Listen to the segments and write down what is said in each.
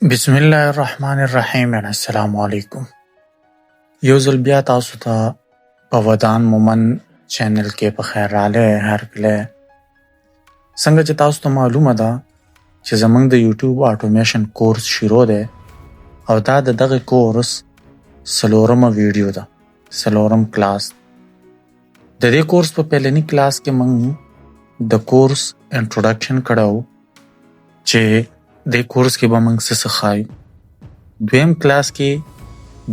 بسم الله الرحمن الرحیم السلام علیکم. یو ځل بیا تاسو ته په ودان مومن چینل کې په خیر راغلی هرکلی. څنګه چې تاسو ته معلومه ده چې زموږ د یوټیوب آټومیشن کورس شروع دی او دا د دغه کورس څلورمه ویډیو ده، څلورم کلاس. د دې کورس په پیلني کلاس کې موږ د کورس انټروډکشن کړی و چې د کورس کې به موږ څه ښایو. دویم کلاس کې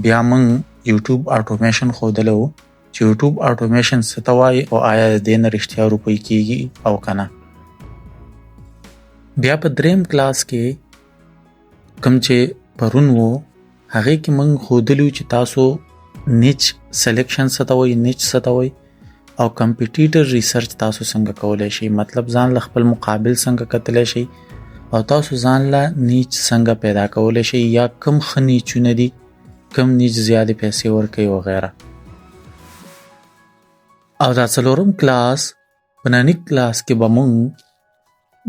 بیا موږ یوټیوب آټومیشن ښودلی و چې یوټیوب آټومیشن څه ته وایي او آیا د دې نه رښتیا روپۍ کېږي او که نه. بیا په دریم کلاس کې کوم چې پرون و هغې کې موږ ښودلي وو چې تاسو نیچ سلیکشن څه ته وایي، نیچ څه ته وایي او کمپیټیټر ریسرچ تاسو څنګه کولی شئ، مطلب ځان له خپل مقابل څنګه کتلی شئ او تاسو ځان له نیچ څنګه پیدا کولی شئ یا کوم ښه نیچونه دي، کوم نیچ زیاتې پیسې ورکوي وغیره. او دا څلورم کلاس په ننني کلاس کې به موږ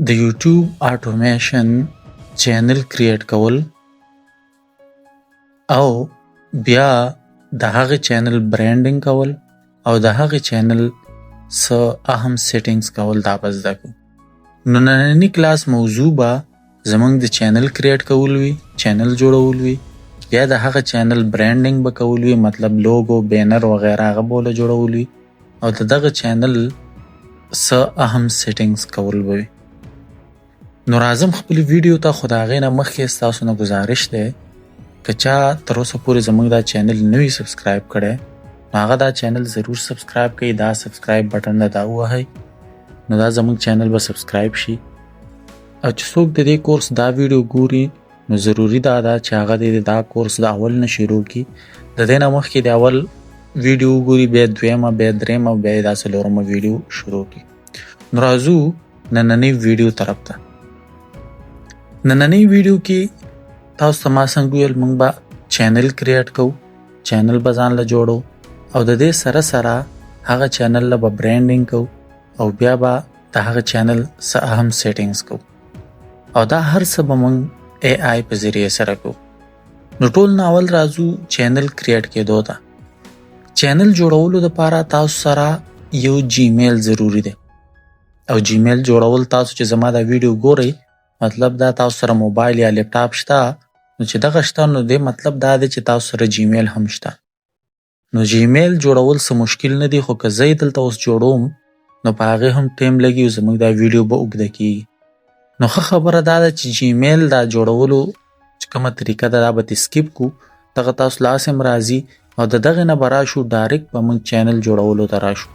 د یوټیوب آټومیشن چینل کریټ کول او بیا د هغې چینل برانډینګ کول او د هغې چینل څه اهم سیټینګز کول دا به زده کړو. نو ننني کلاس موضوع به زموږ د چینل کریټ کول وي، چینل جوړول وي، بیا د هغه چینل برانډینګ به کول وي، مطلب لوګو، بینر وغیره هغه به له جوړول وي او د دغه چینل څه اهم سیټینګز کول به وي. نو راځم خپلې ویډیو ته، خو د هغې نه مخکې ستاسو نه گزارش دی که چا تر اوسه پورې زموږ دا چینل نه وي سبسکرایب کړی نو هغه دا چینل ضرور سبسکرایب کړئ. دا سبسکرایب بټن ده دا ووهئ نو دا زموږ چینل به سبسکرایب شي. او چې څوک د دې کورس دا ویډیو ګوري نو ضروري دا ده چې هغه د دا کورس د اول نه شروع کړي، د دې نه مخکې د اول ویډیو وګوري، بیا دویمه، بیا دریمه، بیا دا څلورمه ویډیو شروع کړي. نو راځو نننۍ ویډیو طرف ته. نننۍ ویډیو کې تاسو ته ما څنګه ویل موږ به چینل کریټ کوو، چینل به ځان له جوړو او د دې سره سره هغه چینل له به برانډینګ کوو او بیا به د هغه چینل څه اهم سیټینګز کوو او دا هر څه به موږ اے آی په ذریعه سره کوو. نو ټول نه اول راځو چینل کریټ کېدو ته. چینل جوړولو دپاره تاسو سره یو جیمیل ضروري دی او جیمیل جوړول تاسو چې زما دا ویډیو ګورئ مطلب دا تاسو سره موبایل یا لیپټاپ شته نو چې دغه شته نو دې مطلب دا دی چې تاسو سره جیمیل هم شته. نو جیمیل جوړول څه مشکل نه دی، خو که زه یې دلته اوس جوړوم نو په هغې هم ټایم لګي او زموږ دا ویډیو به اوږده کېږي. نو ښه خبره دا ده چې جیمیل دا جوړولو چې کومه طریقه ده دا به ترې سکیپ کړو، دغه تاسو لاس هم راځي او د دغې نه به راشو ډایرکټ به موږ چینل جوړولو ته راشو.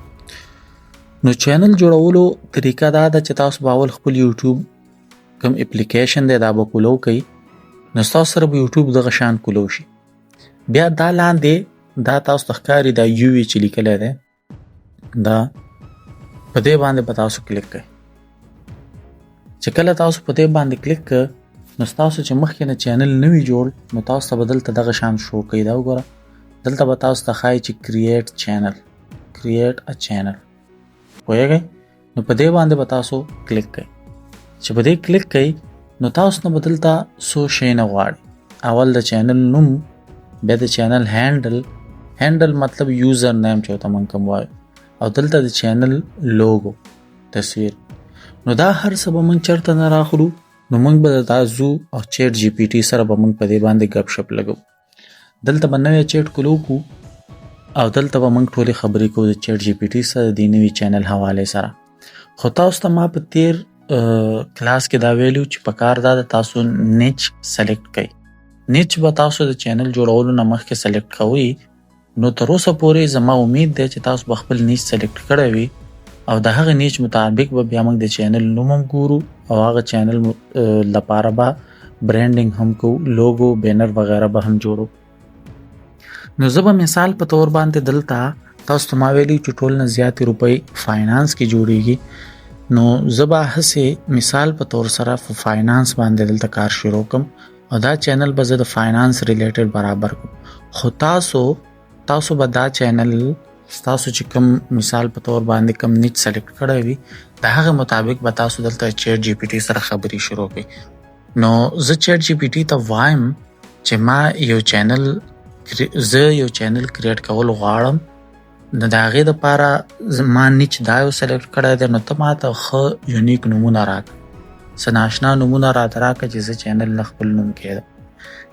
نو چینل جوړولو طریقه دا ده چې تاسو به اول خپل یوټیوب کوم اپلیکیشن دی دا به کولو کوئ. نو ستاسو سره به یوټیوب دغه شان کولو شي. بیا دا لاندې دا تاسو ته ښکاري دا یو وي چې لیکلی دی دا په دې باندې به تاسو کلیک کړئ. چې کله تاسو په دې باندې کلیک کړ نو ستاسو چې مخکې نه چینل نه وي جوړ نو تاسو ته به دلته دغه شان شو کوي. دا وګوره دلته به تاسو ته ښایي چې کریټ چینل، کریټ ا چینل، پوهېږئ. نو په دې باندې به تاسو کلیک کړئ. چې په دې کلیک کړئ نو تاسو نه به دلته څو شی نه غواړي. اول د چینل نوم، بیا د چینل هینډل مطلب یوزر نیم چې ورته موږ کوم وایو، او دلته د چینل لوګو تصویر. نو دا هر څه به موږ چېرته نه راخلو نو موږ به دا زو او چیټ جی پی ټي سره به موږ په دې باندې ګپ شپ لګو. دلته به نوی چیټ کولو کو او دلته به موږ ټولې خبرې کوو د چیټ جی پی ټي سره د نوي چینل حوالې سره. خو تاسو ته ما په تیر کلاس کې دا ویلو چې په کار دا د تاسو نیچ سلیکټ کړئ. نیچ به تاسو د چینل جوړولو نه مخکې سلیکټ کوئ. نو تر اوسه پورې زما امید دی چې تاسو به خپل نیچ سلیکټ کړی وي او د هغه نیچ مطابق به بیا موږ د چینل نوم هم ګورو او هغه چینل لپاره به برانډینګ هم کوو، لوګو، بینر وغیره به هم جوړو. نو زه به مثال په طور باندې دلته تاسو ته ما ویلي چې ټول نه زیاتې روپۍ فاینانس کې جوړیږي. نو زه به هسې مثال په طور سره په فاینانس باندې دلته کار شروع کړم او دا چینل به زه د فاینانس ریلیټډ برابر کړم. خو تاسو به دا چینل ستاسو چې کوم مثال په طور باندې کوم نیچ سلیکټ کړی وي د هغه مطابق به تاسو دلته چیټ جی پی ټي سره خبرې شروع کړئ. نو زه چیټ جی پی ټي ته وایم چې ما یو چینل کریټ کول غواړم، نو د هغې دپاره ما نیچ دا یو سلیکټ کړی دی، نو ته ماته ښه یونیک نومونه راکړه، څه ناشنا نومونه راته راکړه چې زه چینل نه خپل نوم کښېږدم.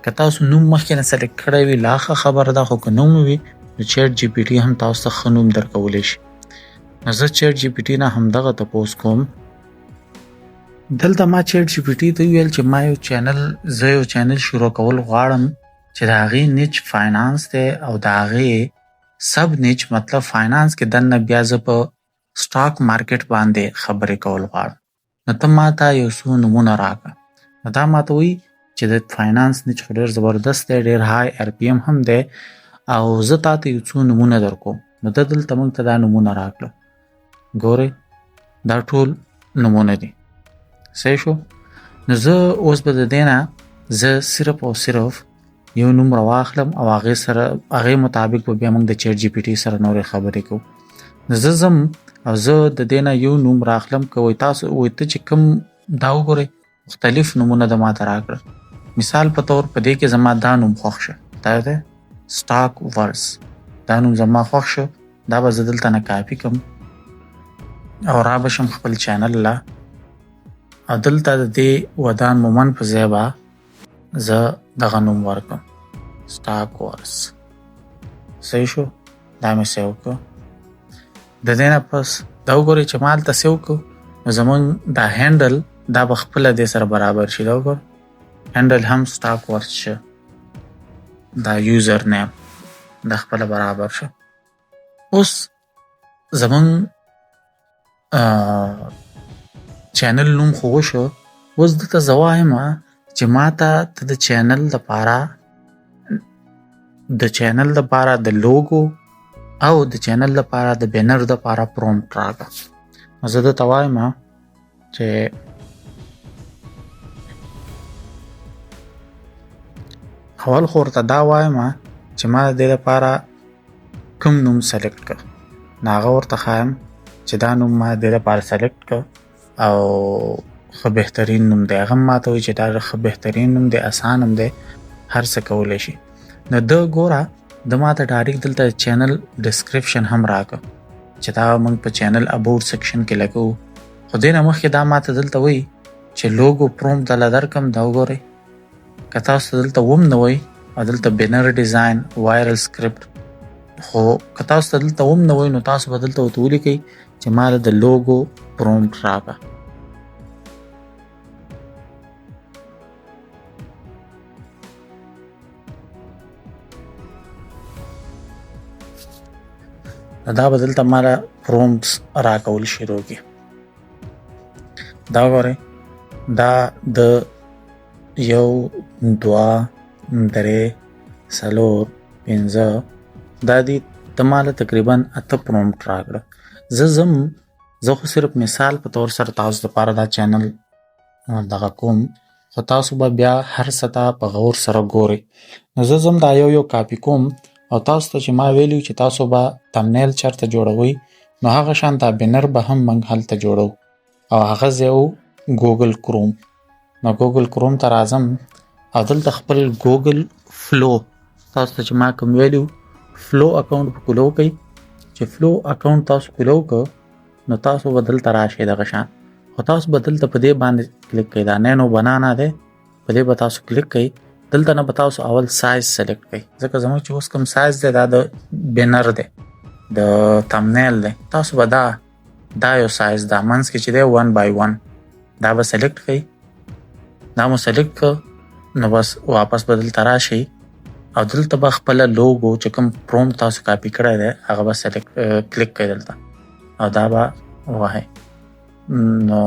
که تاسو نوم مخکې نه سلیکټ کړی وي لا ښه خبره ده، خو که نوم وي نو چیټ جی پی ټي هم تاسو ته ښه نوم درکولی شي. نو زه چیټ جی پی ټي نه همدغه تپوس کوم. دلته ما چیټ جی پی ټي ته وویل چې زه یو چینل شروع کول غواړم چې د هغې نیچ فاینانس دی او د هغې سب نیچ مطلب فاینانس کې دننه بیا زه په سټاک مارکیټ باندې خبرې کول غواړم. نو ته ماته یو څو نومونه راکړه. نو دا ماته وایي چې د فاینانس نیچ خو ډېر زبردست دی، ډېر های آر پی ایم هم دی او زه تاته یو څو نومونه درکوم. نو ده دلته موږ ته دا نومونه راکړه. ګورئ دا ټول نومونه دي. صحیح شو؟ نو زه اوس به د دې نه زه صرف او صرف یو نوم راواخلم او هغې مطابق به بیا موږ د چیټ جی پی ټي سره نورې خبرې کوو. نو زه ځم او زه د دې نه یو نوم راخلم، که وایي تاسو وایي ته چې کوم دا وګورئ مختلف نومونه د ماته راکړه. مثال په طور په دې کې زما دا نوم خوښ شه، دا دی سټاک ورس. دا نوم زما خوښ شه، دا به زه دلته نه کاپي کړم او را به شم خپل چینل له او دلته د دې ودان مومن په ځای به زه دغه نوم ورکړم سټاک ورس. صحیح شو؟ دا مې سیو کړو. د دې نه پس دا وګورئ چې ما هلته سیو کړو نو زمونږ دا هینډل دا به خپله دې سره برابر شي. دا وګوره هینډل هم سټاک ورس شه، دا یوزر نیم دا خپله برابر شه. اوس زمونږ چینل نوم خو وشو. اوس دلته زه وایم چې ماته ته د چینل دپاره د لوګو او د چینل دپاره د بینر دپاره پرومپټ راکړه. نو زه درته وایم چې اول خو ورته دا وایم چې ما د دې دپاره کوم نوم سلیکټ کړه. نو هغه ورته ښایم چې دا نوم ما د دې دپاره سلیکټ کړه او ښه بهترین نوم دی. هغه هم ماته وایي چې دا ښه بهترین نوم دی، اسان هم دی، هر څه کولی شي. نو ده ګوره د ماته ډایرکټ دلته چینل ډسکرپشن هم راکړه چې دا موږ په چینل اباوټ سیکشن کې لګوو. خو دې نه مخکې دا ماته دلته وایي چې لوګو پرومپټ دله درکړم. دا وګورئ که تاسو دلته وم نه وایي او دلته بینر ډیزاین وایرل سکرپټ، خو که تاسو دلته وم نه وایي نو تاسو به دلته ورته ولیکئ چې ما د لوګو پرومپټ راکړه. دا به دلته مالا پرومپټس راکول شروع کړي. دا وګورئ دا د 1 2 3 4 5 دا دي ته مالا تقریبا 8 پرومپټ راکړه. زه خو صرف مثال په طور سره تاسو دپاره دا چینل دغه کوم، خو تاسو به بیا هر څه ته په غور سره ګورئ. نو زه ځم دا یو کاپي کوم او تاسو ته چې ما ویلي چې تاسو به تمنیل چېرته جوړوئ نو هغه شان دا بینر به هم موږ هلته جوړو او هغه ځای و ګوګل کروم. نو ګوګل کروم ته راځم او دلته خپل ګوګل فلو تاسو ته چې ما کوم ویلي فلو اکاونټ په کولو کوئ. چې فلو اکاونټ تاسو کولو که نو تاسو به دلته راشئ دغه شان، خو تاسو به دلته په دې باندې کلیک کوئ. دا نینو بنانا دی، په دې به تاسو کلیک کوئ. دلته نه به تاسو اول سایز سلیکټ کوئ، ځکه زموږ چې اوس کوم سایز دی دا د بینر دی، د تمنیل دی. تاسو به دا یو سایز دا منځ کې چې دی 1x1 دا به سلیکټ کوئ. دا مو سلیکټ کړ نو بس واپس به دلته راشئ او دلته به خپله لوګو چې کوم پرومپټ تاسو کاپي کړی دی هغه به کلیک کوئ دلته او دا به ووهئ. نو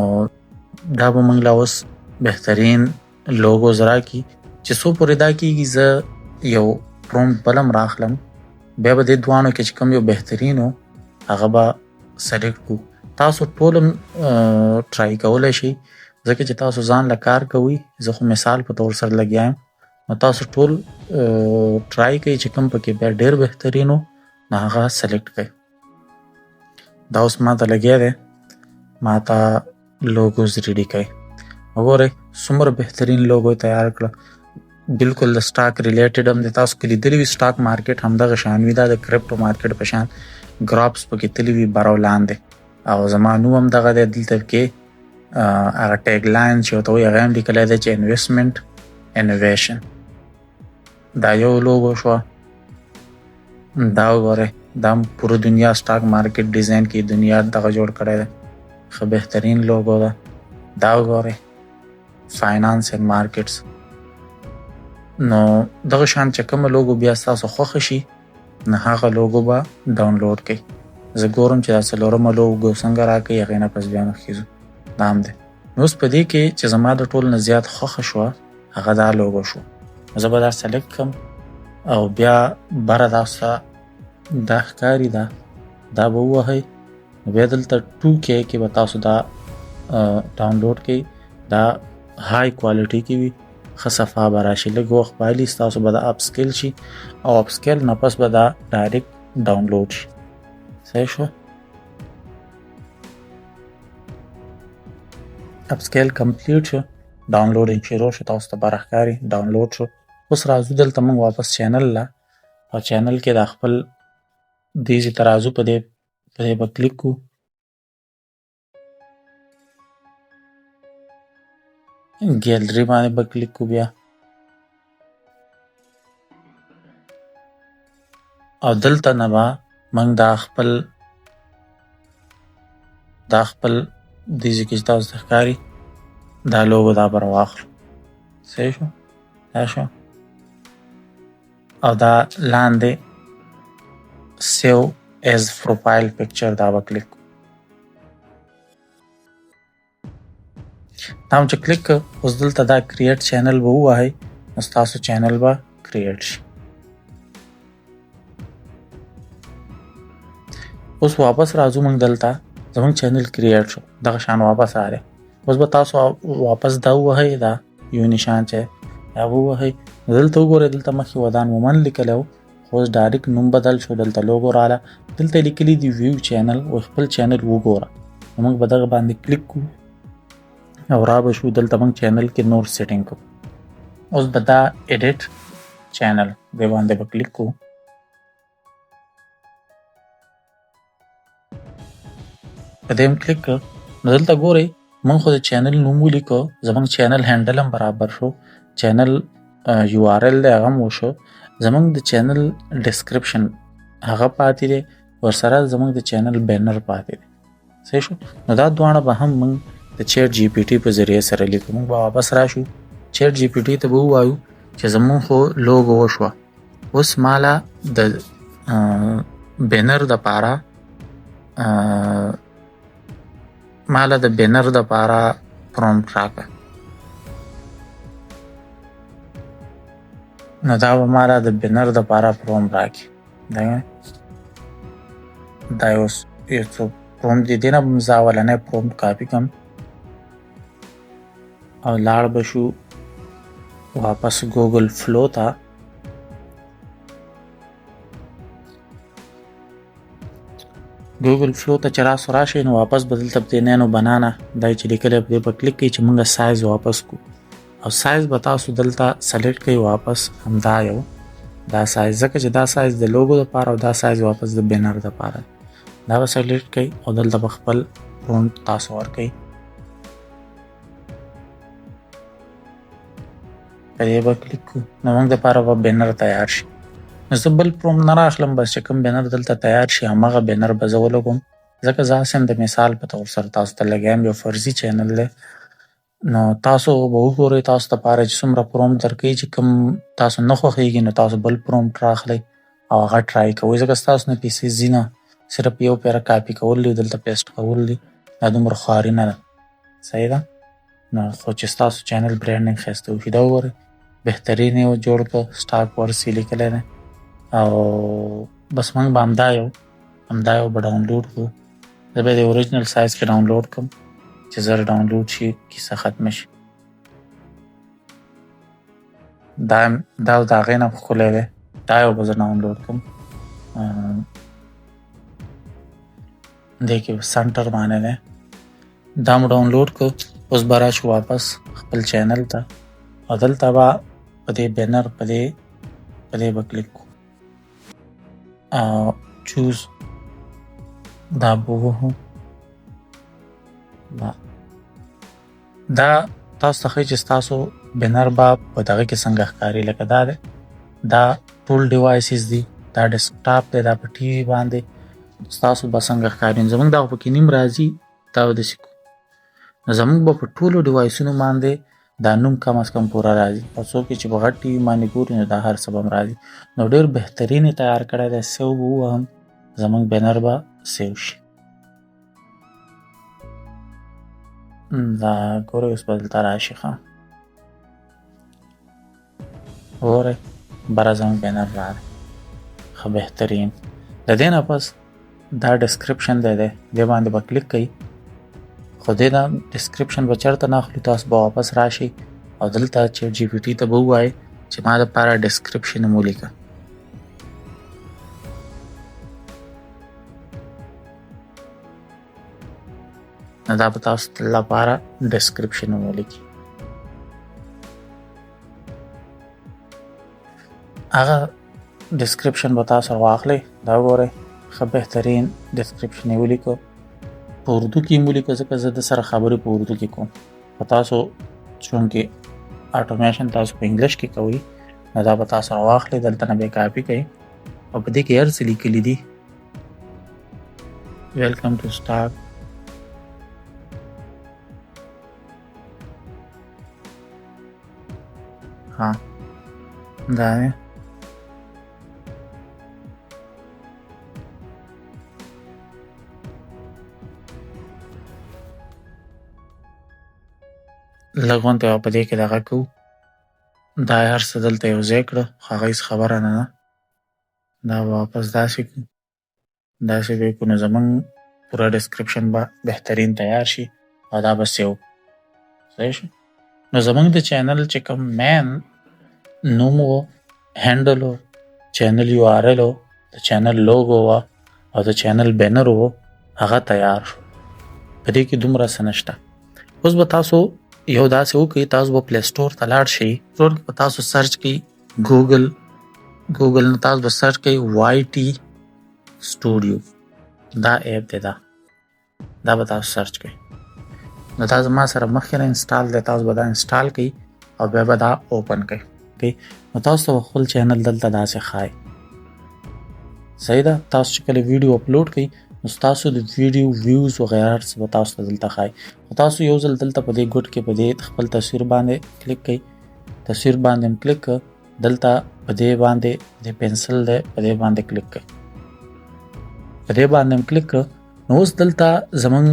دا به موږ له اوس بهترین لوګوز راکړي چې څو پورې دا کېږي. زه یو پرومپټ بل هم راخلم، بیا به دې دوانو کې چې کوم یو بهترین و هغه به سلیکټ کړو. تاسو ټول هم ټرای کولی شئ ځکه چې تاسو ځان له کار کوئ. زه خو مثال په طور سره لګیا یم، نو تاسو ټول ټرای کوئ چې کوم پکې بیا ډېر بهترین و نو هغه سلیکټ کوئ. دا اوس ما ته لګیا دی، ما ته لوګوز ریډي کوي. وګورئ څومره بهترین لوګو تیار کړه بالکل د سٹاک ریلیټډ هم د تاسو کې لیدلی وي سٹاک مارکیټ همدغه شان وي دا د کرپټو مارکیټ په شان ګراپس پکې تللی وي بر او لاندې او زما نوم هم دغه دی دلته کې هغه ټیګ لاین چې ورته وایي هغه هم لیکلی دی چې انویسټمنټ انوویشن دا یو لوګو شوه دا وګورئ دا هم پوره دنیا سٹاک مارکیټ ډیزاین کې دنیا دغه جوړ کړی دی ښه بهترین لوګو ده دا وګورئ فاینانس اینډ مارکیټس نو دغه شان چې کومه لوګو بیا ستاسو خوښه شي نو هغه لوګو به ډاونلوډ کړئ زه ګورم چې دا څلورمه لوګو څنګه راکوي هغې نه پس بیا مخکې ځو دا هم دی نو اوس په دې کې چې زما د ټول نه زیات خوښه شوه هغه دا لوګو شو زه به دا سلیکټ کړم او بیا بره تاسو ته دا ښکاري دا به ووهئ نو بیا دلته 2K کې به تاسو دا ډاونلوډ کړئ دا های کوالټي کې وي ښه صفحه به راشي لږ وخت به هلي ستاسو به دا اپ سکیل شي او اپ سکیل نه پس به دا ډایرکټ ډاونلوډ شي صحیح شو اپ سکیل کمپلیټ شو ډاونلوډینګ شروع شو تاسو ته به راښکاري ډاونلوډ شو اوس راځو دلته موږ واپس چینل له او چینل کې دا خپل دې ځای ته راځو په دې به کلیک کړو ګیلري باندې به کلیک کړو بیا او دلته نه به موږ دا خپل دې ځای کې چې تاسو ته ښکاري دا لوګو دا به راواخلو صحیح شو دا شو او دا لاندې سیو ایز پروفایل پکچر دا به کلیک کړو دا هم چې کلیک کړ اوس دلته دا کریټ چینل به ووهئ نو ستاسو چینل به کریټ شي اوس واپس راځو موږ دلته زموږ چینل کریټ شو دغه شان واپس راغی اوس به تاسو واپس دا ووهئ دا یو نشان چې دا ووهئ دلته وګورئ دلته مخکې ودان مومن لیکلی و خو اوس ډایرکټ نوم بدل شو دلته لوګو راله دلته لیکلي دي ویو چینل او خپل چینل وګوره نو موږ به دغه باندې کلیک کړو او را به شو دلته موږ چینل کې نور سیټینګ کوو اوس به دا ایډیټ چینل دې باندې به کلیک کوو په دې هم کلیک کړ نو دلته ګورئ موږ خو د چینل نوم ولیکو زموږ چینل هینډل هم برابر شو چینل URL دی هغه هم وشو زموږ د چینل ډسکرپشن هغه پاتې دی ورسره زموږ د چینل بینر پاتې دی صحیح شو نو دا دواړه به هم موږ د چیټ جی پی ټي په ذریعه سره لیکو موږ به واپس راشو چیټ جی پی ټي ته به ووایو چې زموږ خو لوګو وشوه اوس مالا د بینر دپاره پرومپټ راکړه نو دا به مالا د بینر دپاره پرومپټ راکړي دا یو څو پرومپټ دي دې نه به زه اولنی پرومپټ کاپي کړم او لاړ به شو واپس ګوګل فلو ته ګوګل فلو ته چې راشئ نو واپس به دلته په دې نینو بنانا دا چې لیکلی په دې به کلیک کړئ چې موږ سایز واپس کړو او سایز به تاسو دلته سلیکټ کړئ واپس همدا یو دا سایز ځکه چې دا سایز د لوګو دپاره او دا سایز واپس د بینر دپاره دا به سلیکټ کړئ او دلته به خپل پرومپټ تاسو ورکړئ په دې به کلیک کړو نو موږ دپاره به بینر تیار شي نو زه بل پرومپټ نه راخلم بس چې کوم بینر دلته تیار شي همغه بینر به زه ولګوم ځکه زه هسې هم د مثال په طور سره تاسو ته لګیم یو فرضي چینل دی نو تاسو به وګورئ تاسو دپاره چې څومره پرومپټ درکوي چې کوم تاسو نه خوښیږي نو تاسو بل پرومپټ راخلئ او هغه ټرای کوئ ځکه ستاسو نه پیسې ځي نه صرف یو پیره کاپي کول دي دلته پیسټ کول دي دا دومره خواري نه ده صحیح ده نو خو چې ستاسو چینل برانډینګ ښایسته وشي دا وګورئ بهترین یې جوړ کړه سټاک ورسي لیکلی دی او بس موږ به همدا یو به ډاونلوډ کړو زه به یې د اوریجنل سایز کې ډاونلوډ کړم چې زر ډاونلوډ شي کیسه ختمه شي دا د هغې نه ښکلی دی دا یو به زه ډاونلوډ کړم دې کې سنټر باندې دی دا مو ډاونلوډ کړ اوس به راشو واپس خپل چینل ته او دلته به په دې بینر په دې به کلیک کو او چوز دا به ووهو دا تاسو ته ښایي چې ستاسو بینر به په دغه کې څنګه ښکاري لکه دا دی دا ټول ډیوایسز دي دا ډیسکټاپ دی دا په ټي وي باندې ستاسو به څنګه ښکاري زموږ دا پکې نیم راځي دا به داسې کوو نو زموږ به په ټولو ډیوایسونو باندې دا نوم کم از کم پوره راځي او څوک چې په غټ ټي وي باندې ګوري نو دا هر څه به هم راځي نو ډېر بهترین یې تیار کړی دی سیو به ووهم زموږ بینر به سیو شي دا ګورئ اوس به دلته راشي ښه ګورئ بره زموږ بینر راغی ښه بهترین د دې نه پس دا ډسکرپشن دی دې باندې به کلیک کوئ خو دې نه ډسکرپشن به چېرته نه اخلو تاسو به واپس راشئ او دلته چیټ جي پي ټي ته به ووایئ چې ما دپاره ډسکرپشن مو ولیکه نو دا به تاسو لپاره ډسکرپشن مو ولیکي هغه ډسکرپشن به تاسو واخلئ دا وګورئ ښه بهترین ډسکرپشن یې ولیکو په اردو کې یې ولیکو ځکه زه د سره خبرې په اردو کې کوم په تاسو چونکې اټومیشن تاسو په انګلیش کې کوئ نو دا به تاسو راواخلئ دلته نه به یې کاپي کوئ او په دې کې هر څه لیکلي دي ویلکم ټو سټارټ ها دا دی لږ غونډې به په دې کې دغه کوو دا یې هر څه دلته یو ځای کړه خو هغه هېڅ خبره نه ده دا به واپس داسې کړو داسې به یې کړو نو زموږ پوره ډسکرپشن به بهترین تیار شي او دا به سیو صحیح شو نو زموږ د چینل چې کوم مین نوم و هینډل و چینل یو آر ایل و د چینل لوګو وه او د چینل بینر و هغه تیار شو په دې کې دومره څه نشته اوس به تاسو یو داسې وکړئ تاسو به پلی سټور ته لاړ شئ سټور کې به تاسو سرچ کړئ ګوګل نه تاسو به سرچ کړئ وائی ټي سټوډیو دا ایپ دی دا به تاسو سرچ کړئ نو دا زما سره مخکې نه انسټال دی تاسو به دا انسټال کړئ او بیا به دا اوپن کړئ نو تاسو ته خپل چینل دلته داسې ښایي صحیح ده تاسو چې کله ویډیو اپلوډ کړئ نو ستاسو د ویډیو ویوز وغیره هر څه به تاسو ته دلته ښایي تاسو یو ځل دلته په دې ګوټ کې په دې خپل تصویر باندې کلیک کړئ تصویر باندې هم کلیک کړه دلته په دې باندې د پنسل دی په دې باندې کلیک کړئ په دې باندې هم کلیک کړه نو اوس دلته زموږ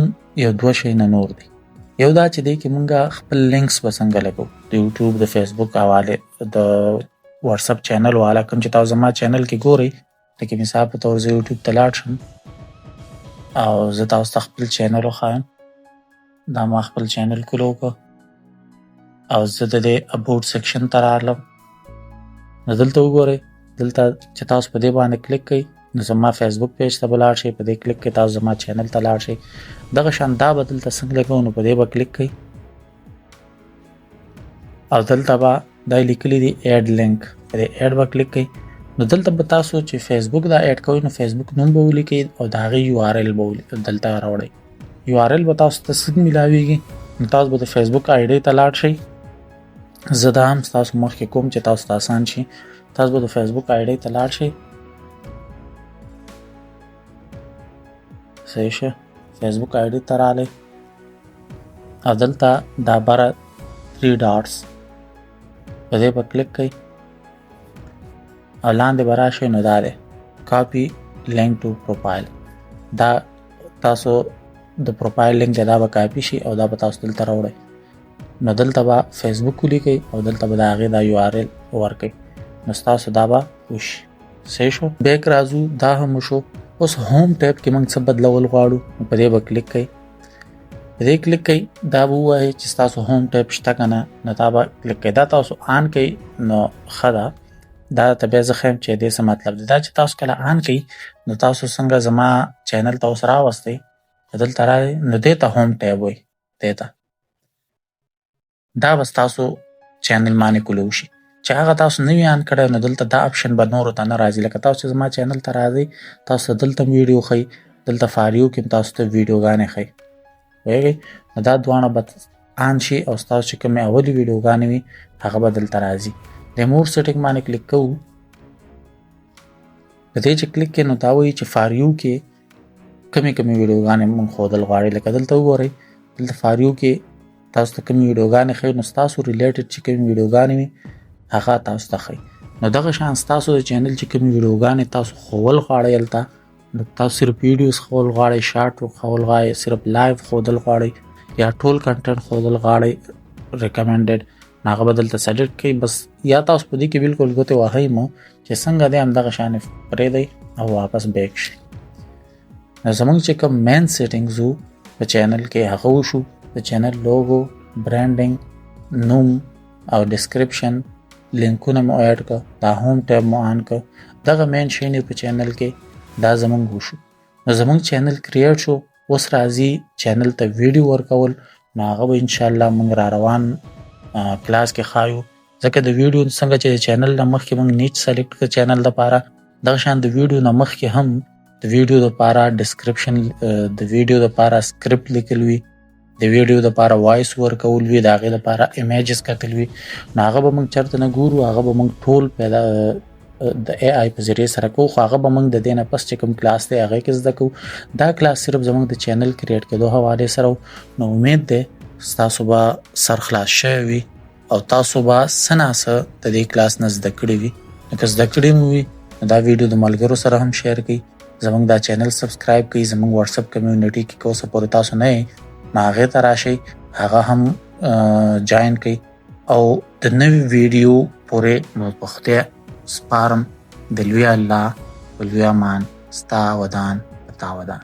یو دوه شیونه نور دي یو دا چې دی کې مونږ خپل لینکس به څنګه لګو د یوټیوب د فیسبوک حواله د واتساپ چینل والا کوم چې تاسو زما چینل کې ګورئ لکه مثال په تور زه یوټیوب ته لاړ شم او زه تاسو ته خپل چینل وښایم دا ما خپل چینل کلو کړ او زه د دې اباوټ سیکشن ته رالم نو دلته وګورئ دلته چې تاسو په دې باندې کلیک کړئ نو زما فیسبوک پیج ته به لاړ شئ په دې کلیک کې تاسو زما چینل ته لاړ شئ دغه شان دا به دلته څنګه لګو نو په دې به کلیک کړئ او دلته به دا لیکلي دي ایډ لینک په دې ایډ به کلیک کړئ نو دلته به تاسو چې فیسبوک دا ایډ کوئ نو فیسبوک نوم به ولیکئ او د هغې یو آر ایل به دلته راوړئ یو آر ایل به تاسو ته څنګه میلاویږي نو تاسو به د فیسبوک آی ډي ته لاړ شئ زه دا هم ستاسو مخکې کوم چې تاسو ته اسان شي تاسو به د فیسبوک آی ډي ته لاړ شئ صحیح شه فیسبوک آی ډي ته راغلی او دلته دا بره 3 ډاټس په دې به کلیک کړئ او لاندې به راشئ نو دا دی کاپي لینک ټو پروفایل دا تاسو د پروفایل لینک دی دا به کاپي شي او دا به تاسو دلته راوړئ نو دلته به فیسبوک ولیکئ او دلته به د هغې دا یو آر ایل ورکئ نو ستاسو دا به وشي صحیح شو بیک راځو دا هم وشو اوس هوم ټیب کې موږ څه بدلول غواړو په دې به کلیک کړئ په دې کلیک کړئ دا به ووایي چې ستاسو هوم ټیب شته که نه نو دا به کلیک کړئ دا تاسو آن کړئ نو ښه ده دا ته بیا زه ښیم چې دې څه مطلب دی دا چې تاسو کله آن کړئ نو تاسو څنګه زما چینل ته اوس راوستئ دلته راغئ نو دې ته هوم ټیب وایي دې ته دا به ستاسو چینل باندې کولو شي. چې هغه تاسو نوی آن کړی نو دلته دا اپشن به نورو ته نه راځي. لکه تاسو چې زما چینل ته راځئ تاسو دلته ویډیو ښیي، دلته فار یو کې تاسو ته ویډیوګانې ښیي. پوهېږئ؟ نو دا دواړه به آن شي او ستاسو چې کومې اولې ویډیوګانې وي هغه به دلته راځي. د مور سیټینګ باندې کلیک کوو. په دې چې کلیک کړئ نو دا وایي چې فار یو کې کومې ویډیوګانې مونږ ښودل غواړئ. لکه دلته وګورئ، دلته فار یو کې تاسو ته کومې ویډیوګانې ښیي نو ستاسو ریلیټډ چې کومې ویډیوګانې وي هغه تاسو ته ښیي. نو دغه شان ستاسو د چینل چې کومې ویډیوګانې تاسو ښول غواړئ هلته، نو تاسو صرف ویډیوز ښول غواړئ، شارټ ښول غواړئ، صرف لایو ښودل غواړئ یا ټول کنټنټ ښودل غواړئ ریکمنډډ، نو هغه به دلته سلیکټ کړئ. بس یا تاسو په دې کې بالکل ګوتې وهئ مو چې څنګه دی همدغه شانې پرېږدئ او واپس بیک شئ. نو زموږ چې کوم مین سیټینګز وو په چینل کې هغه وشو. د چینل لوګو، برانډینګ، نوم او ډسکرپشن، لینکونه مو ایډ کړه، دا هوم ټیب مو آن کړه. دغه مین شیانې په چینل کې دا زموږ وشو. نو زموږ چینل کریټ شو. اوس راځي چینل ته ویډیو ورکول. نو هغه به انشاءالله موږ را روان کلاس کې ښایو. ځکه د ویډیو څنګه چې د چینل نه مخکې موږ نیچ سلیکټ کړه چینل لپاره، دغه شان د ویډیو نه مخکې هم د ویډیو لپاره ډسکرپشن، د ویډیو لپاره سکرپټ لیکل وي، د ویډیو لپاره وایس ورکول وي، د هغې لپاره ایمیجز کتل وي. نو هغه به موږ چېرته نه ګورو، هغه به موږ ټول پیدا د اے آی په ذریعې سره کوو. خو هغه به موږ د دې نه پس چې کوم کلاس دی هغې کې زده کوو. دا کلاس صرف زموږ د چینل کریټ کېدو حوالې سره و. نو امید دی ستاسو به سر خلاص شوی وي او تاسو به څه ناڅه د دې کلاس نه زده کړي وي. نو که زده کړي مو وي نو دا ویډیو د ملګرو سره هم شیر کړئ. زموږ دا چینل سبسکرایب کړئ. زموږ واتساپ کمیونټي کې که اوسه پورې تاسو نه یې نو هغې ته راشئ، هغه هم جاین کړئ او د نوي ویډیو پورې مو په خدای سپارم. د لوی الله په لوی امان، ستا ودان په تا ودان.